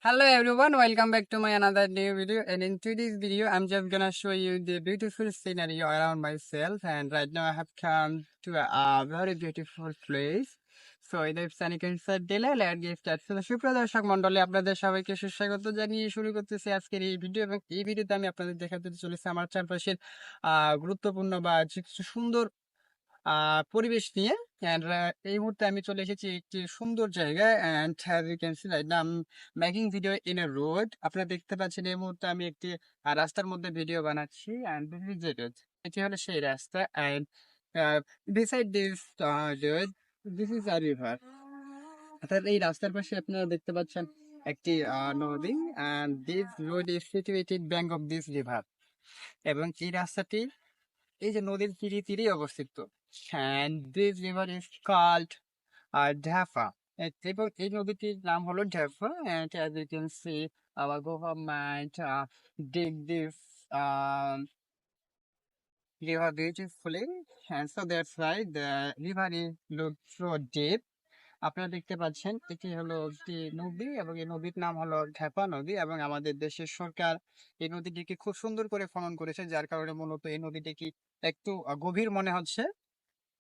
Hello everyone, welcome back to my another new video. And in today's video, I'm just gonna show you the beautiful scenario around myself. And right now, I have come to a very beautiful place. So এটা Sunny cancer দিলে late gift আছে। তো সুপ্রিয় দর্শক মন্ডলী, আপনাদের সবাইকে সুস্বাগত জানিয়ে শুরু করতেছি আজকের এই ভিডিও। এবং এই ভিডিওতে আমি আপনাদের দেখাতে চলেছি আমার চারপাশের গুরুত্বপূর্ণ বা কিছু সুন্দর পরিবেশ নিয়ে। অ্যান্ড এই মুহূর্তে আমি চলে এসেছি একটি সুন্দর জায়গায়। And as you can see right now making video in a road. আপনারা দেখতে পাচ্ছেন এই মুহূর্তে আমি একটি রাস্তার মধ্যে ভিডিও বানাচ্ছি। And this is it. এটি হলো সেই রাস্তা। And beside this wrote this is a river. অর্থাৎ এই রাস্তার পাশে আপনারা দেখতে পাচ্ছেন একটি নদী। And this road is situated bank of this river. এবং এই রাস্তাটি এই যে নদীর তীরে তীরেই অবস্থিত। And this river is called Dhapa. এবং এই নদীটির নাম হলো ঢাফা। And as you can see, our government dig this river beautifully. And so that's why the river is look so deep. আপনারা দেখতে পাচ্ছেন এটি হলো একটি নদী এবং এই নদীর নাম হলো ঢেপা নদী। এবং আমাদের দেশের সরকার এই নদীটিকে খুব সুন্দর করে খনন করেছে, যার কারণে মূলত এই নদীটিকে একটু গভীর মনে হচ্ছে।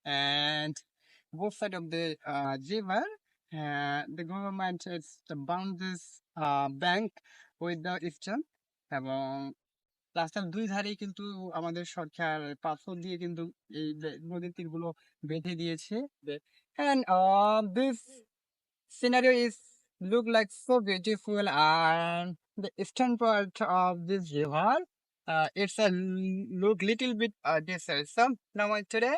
And both side of the river, the government has bound this bank with the eastern, এবং রাস্তার দুই ধারেই কিন্তু আমাদের সরকার পাথর দিয়ে কিন্তু এই নদীর তীরগুলো বেঁধে দিয়েছে। And this scenario is look like so beautiful. And the eastern part of this river, it's a look little bit desert. So now today